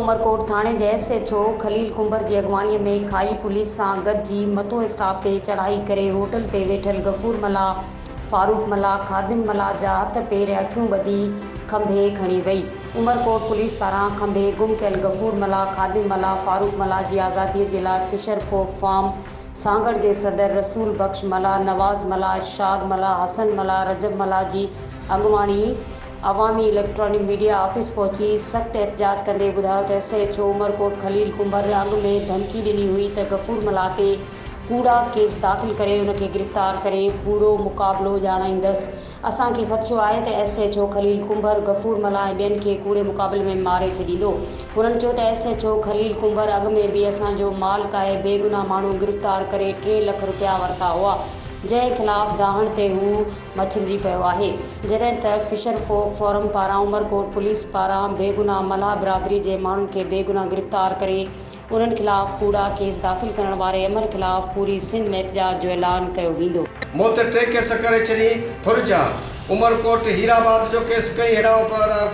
उमरकोट थाणे जे SHO Khalil comber जी अॻवाणीअ में खाई police सां गॾिजी मतो स्टाफ ते चढ़ाई करे होटल ते वेठल गफ़ूर मला, फारूक मला, खादिम मला जा हथ पेर अखियूं ॿधी खंभे खणी वई। उमरकोट पुलिस पारां खंभे गुम कयल गफ़ूर मला, खादिम मला, फारूक मला जी आज़ादीअ जे लाइ फिशर फोक फार्म सांगड़ जे सदर रसूल बख्श मला, नवाज़ मला, इरशाद मला, हसन मला, रजब मला जी अॻवाणी अवामी इलेक्ट्रॉनिक मीडिया ऑफिस पहुची सख़्त एहतजाज कंदे ॿुधायो त SHO उमरकोट खलील कुंबर अॻु में धमकी ॾिनी हुई त गफ़ूर मला ते कूड़ा केस दाख़िल करे उनखे गिरफ़्तार करे कूड़ो मुक़ाबिलो ॼाणाईंदसि। असांखे ख़दशो आहे त SHO खलील कुंबर गफ़ूर मला ऐं ॿियनि खे कूड़े मुक़ाबले में मारे छॾींदो। हुननि चयो त SHO खलील कुंबर अॻु में बि असांजो माल काए बेगुनाह माण्हू गिरफ़्तार करे 3 लख रुपया वरिता हुआ, जंहिं ख़िलाफ़ दाहण ते हू मछलिजी पियो आहे। जॾहिं त फिशर फोक फोरम पारां उमरकोट पुलिस पारां बेगुनाह मल्हाह बिरादरी जे माण्हुनि खे बेगुनाह गिरफ़्तार करे उन्हनि ख़िलाफ़ कूड़ा केस दाख़िल करण वारे अमल ख़िलाफ़ पूरी सिंध में एहतजाज जो ऐलान कयो वेंदो। मौत 3 केस करे छॾी। फुरजा उमरकोट हीराबाद जो केस कई, हेॾा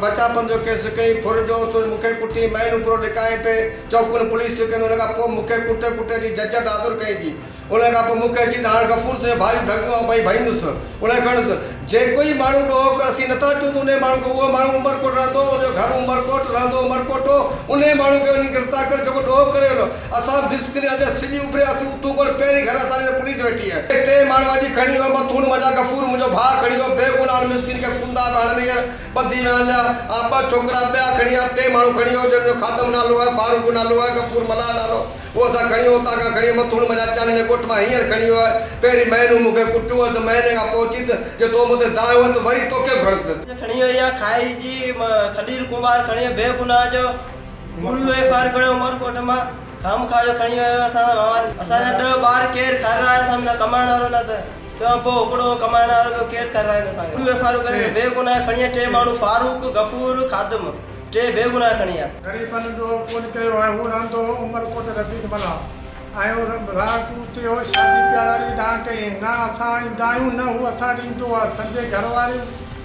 बचापन जो केस कई, फुरजो मूंखे कुटी मैनू पूरो लिकाए पे चौकुन पुलिस जो कंदो। उन खां पोइ मूंखे कुटे कुटे जी जजट हाज़ुर कई थी। उन खां पोइ मूंखे अची हाणे गफ़ूर तुंहिंजे भाई ढॻियो भई भईंदुसि उन खणुसि। जे कोई माण्हू ॾोहो कर असीं नथा चऊं त उन माण्हू खे उहो माण्हू उमरकोट रहंदो, उनजो घर उमरकोट रहंदो उमरकोट, उन माण्हू खे वञी गिरफ़्तार करे जेको ॾोहो करे हलो। असां बिस्किन अॼु सिॼी उभिरियासीं उतूं कोन पहिरीं घर असांजे पुलिस वेठी आहे। 3 माण्हू अॼु खणी वियो मथूण मजा गफ़ूर मुंहिंजो भाउ खणी वियो बेगुनाह मिस्किन खे कुंदा हाणे ॿधी विया। 2 छोकिरा ॿिया खणी विया, 3 माण्हू खणी वियो जंहिंजो खादम नालो आहे, फारूक नालो आहे, गफ़ूर मला नालो, उहो असां खणी वियो उतां खां खणी मथूण मजा चालीह ॻोठ मां हींअर खणी वियो आहे। पहिरीं महीनो मूंखे कुटियो त महीने खां पहुची त जे तो मूंखे दायो त वरी तोखे खणिसि खणी वई आहे। खाई जी खलील कुंबर खणी बेगुनाह जो कूड़ियो FIR खणियो उमरकोट मां खाम खाजो खणी वियो। असांजा 10 ॿार केरु कर रहा है, सामने कमाइण वारो न त पोइ हिकिड़ो कमाइण वारो ॿियो केरु कर रहा है। असांखे कूड़ियो FIR करे बेगुनाह खणी 3 माण्हू फारूक गफ़ूर खादिम 3 बेगुनाह खणी आहे। ग़रीबनि जो कोन कयो आहे। हू रहंदो उमरकोट रफ़ीक मला ऐं रात उते हो शादी प्यारी ॾांहुं कई न असां ईंदा आहियूं न हू असां ॾींदो आहे। संजय घरवारी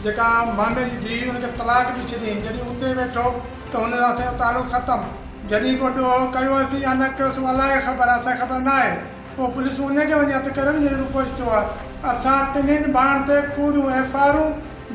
जेका मामे जी धीउ हुनखे तलाक ॾेई छॾियईं। जॾहिं उते वेठो त हुन असांजो तालुक़ु ख़तमु। जॾहिं को ॾोहो कयोसीं या न कयोसीं अलाए ख़बर, असांखे ख़बर न आहे। पोइ पुलिस उनखे वञी हथु करण जहिड़ो पहुचंदो आहे। असां 3 ॿारनि ते कूड़ियूं FIR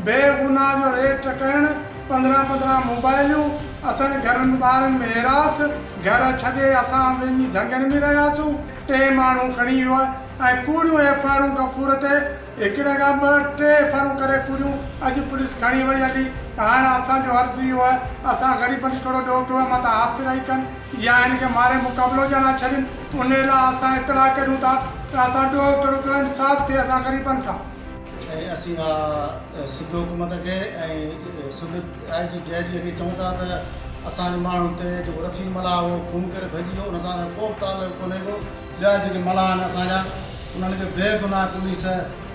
बेगुनाह जो रेट करणु 15 मोबाइलियूं, असांजे घरनि ॿारनि में हिरास, घर छॾे असां वञी झंगनि में रहियासीं। 3 माण्हू खणी वियो आहे ऐं कूड़ियूं FIR गफ़ूर ते हिकिड़े खां 2-3 FIR करे कूड़ियूं अॼु पुलिस खणी वई हली। हाणे असांजो अर्ज़ु इहो आहे असां ग़रीबनि खे कहिड़ो ॾोह कयो आहे, मथां हाफ़िराई कनि या हिन खे मारे मुक़ाबिलो ॼणा छॾनि। उन लाइ असां इतला करूं था त असां ॾोह कहिड़ो कयो इंसाफ़ थिए असां ग़रीबनि सां। ऐं असीं सिंध हुकूमत खे ऐं सिंध IG DIG खे चऊं था त असांजे माण्हू ते जेको रफ़ीक मला उहो खून करे भॼी वियो, हुन सां को बि तालुक़ु कोन्हे को। ॿिया जेके मला आहिनि असांजा उन्हनि खे बेगुनाह पुलिस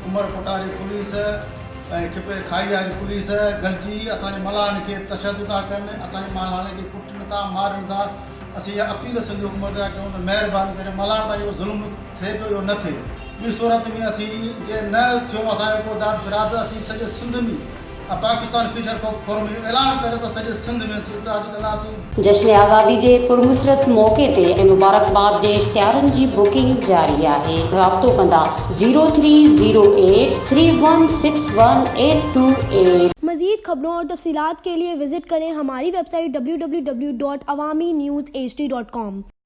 उमरकोट वारी पुलिस ऐं खिपे खाई वारी पुलिस गॾिजी असांजे मलाहनि खे तशदुद था कनि, असांजे मलाहनि खे कुटनि था मारनि था। असीं इहा अपील सिंध हुकूमत जा कयूं त महिरबानी करे मलाहनि तां इहो ज़ुल्म थिए पियो इहो न थिए। ॿी सूरत में असीं जे न थियो असांजो को दाद बिराद असीं सॼे सिंध में पाकिस्तान फिशर फोरम जो ऐलान करे तो सॼे सिंध में एहतजाज कंदासीं। जश्न आज़ादी जे पुरमुसरत मौक़े ते ऐं मुबारकबाद जे इश्तिहारनि जी बुकिंग जारी आहे। राब्तो कंदा 0308 3161 मज़ीद खबरों और तफसीलात के लिए विजिट करें हमारी वेबसाइट www.awamiNewsHD.com।